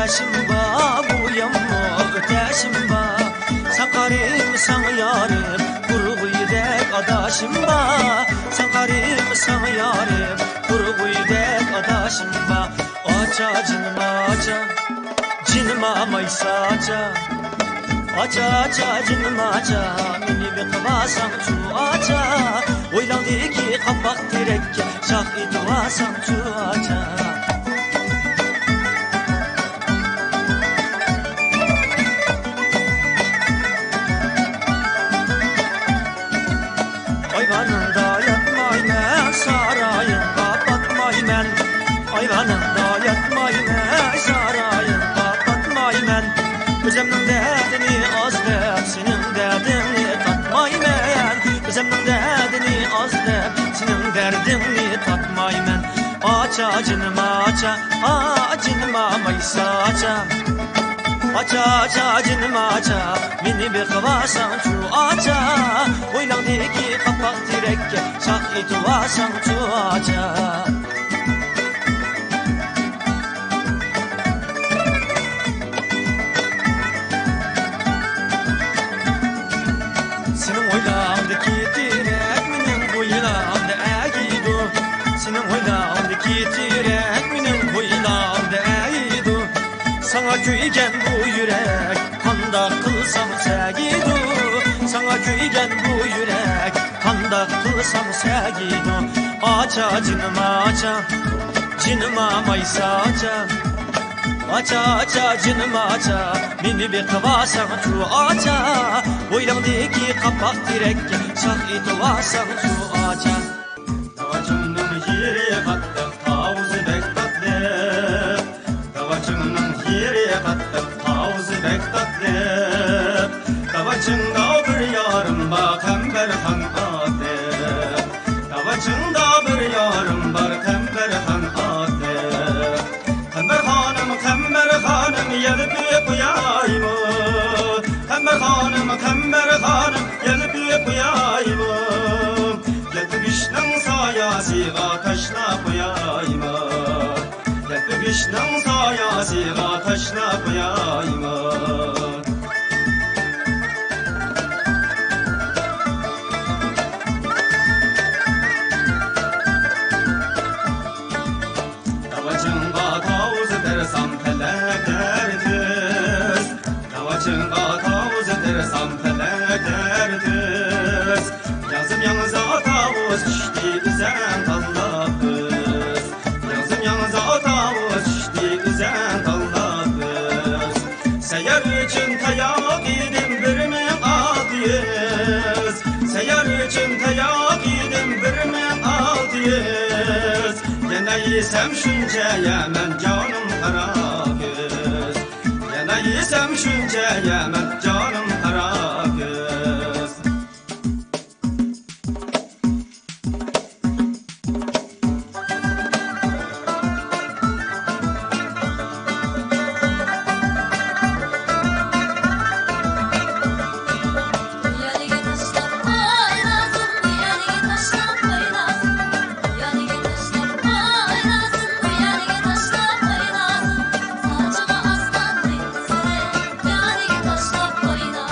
ateşim var, bu yanma ateşim var. Sen karım sen yarim, kurguydak adaşım var. Sen karım sen yarim, kurguydak adaşım var. Aça cinma aça, cinma maysaça. Aça aça cinma aça, meni bir kıvasan şu aça. Oylandı ki kapak direk, şah ituvasan şu aça. Ayvanında yatmayım ben, sarayın kapatmayım ben. Ayvanında yatmayım ben, sarayın kapatmayım ben. Özümün derdini azlep, senin derdini tatmayım ben. Özümün derdini azlep, senin derdini tatmayım ben. Aça cinma aça, cinma maysa aça. Aça aça cinma aça, meni bir kıvasan şu aça. Oylandı ki kapak direk, şah ituvasan şu aça. Senin oylandaki direk, menin boylamda eğidu. Senin oylandaki direk, menin boylamda eğidu. Sana köygen bu yürek, kanda kılsam segidu. Sana köygen bu yürek, kanda kılsam segidu. Aça cinma aça, cinma maysa aça. Aça aça cinma aça, meni bir kıvasan şu aça. Oylamdaki kapak direk, şah ituvasan şu aça. Davacımın yeri kattık, tavuzu bek tatlı. Davacımın yeri kattık, tavuzu bek tatlı. Davacında bir yarım var, kember han adı. Davacında bir yarım var, kember han adı. Kember hanım, yelip uyayım. Kember hanım, yelip uyayım. Yetmişnin sayasıga taşla koyayım. Yetmişnin sayasıga taşla koyayım. Davacınga tavuz dersem felek derdiz. Davacınga tavuz dersem felek derdiz. Yazım yanıza tavuz işti üzen tallabız. Yazım yanıza tavuz işti üzen tallabız. Seyer için tayak idim bir mi adıyız. Seyer için tayak idim bir mi adıyız. Yine yesem şunca yemen canım kara göz. Yine yesem şunca yemen canım kara göz. Saçma aslan neyse, yani taşla koyna.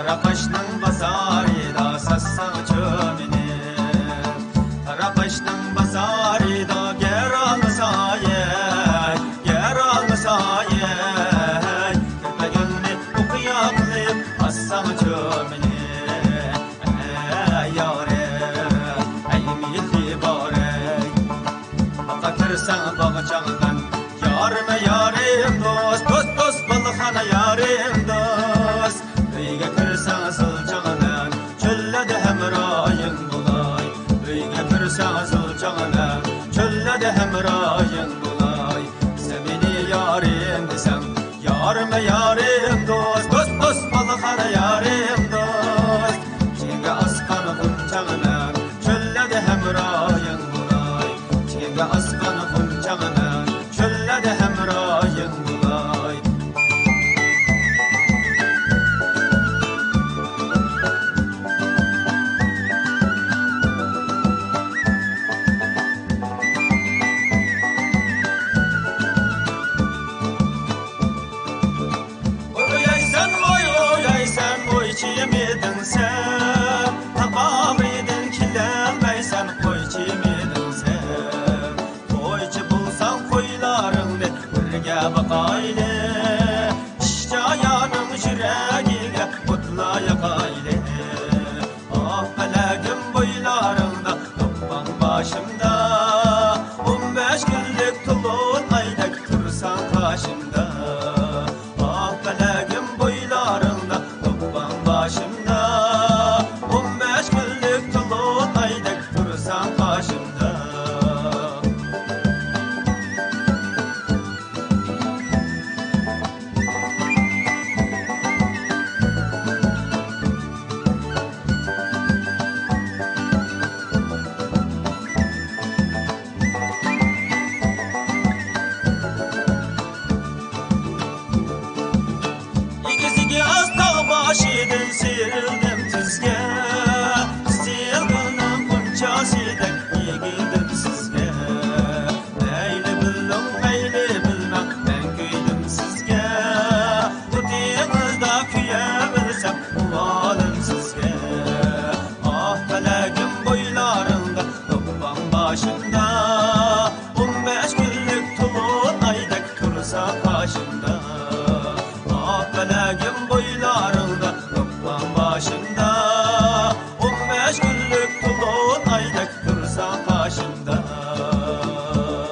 Karakaşның bazarida sassan çömini Karakaşның bazarida ger almasayay Ger almasayay Kirmegünni okuyaklayıp assan çömini Ey yarem, ey milli barey Baka kırsan bağçağından Yarime yarim dost, dost dost balıkhana yarim dost Üyge kırsan sılcağından Çölle de hemrayın bulay Üyge kırsan sılcağından Çölle de hemrayın bulay Semini yarim desem Yarime yarim dost, dost dost balıkhana yarim dost Çiğge askanı kuncağından Çölle de hemrayın bulay Çiğge askanı kuncağından Çölle de hemrayın bulay Oyaysan oy çiğmedin sen Tabağıydın kilenmeysen koy çiğmedin sen Koyçı bulsan koylarını birge bakaylı Şayanın yüreğine mutla yakaylı Ah felagim boylarında toplan başımda 15 günlük tulun aydak tursan karşımda Ah felagim boylarında toplan başımda 15 günlük tulun aydak tursan karşımda İkizigi az dağ başıydın sirildim tizge Silgınım bunçasıydın yigildim sizge Eyli bildim eyli bilmem ben küydüm sizge Tutiyinizda küyebilsem uvalım sizge Ah felagim boylarında toplan başımda 15 günlük tulun aydak tursa karşımda Ah felagim boylarında toplan başımda 15 günlük tulun aydak tursa karşımda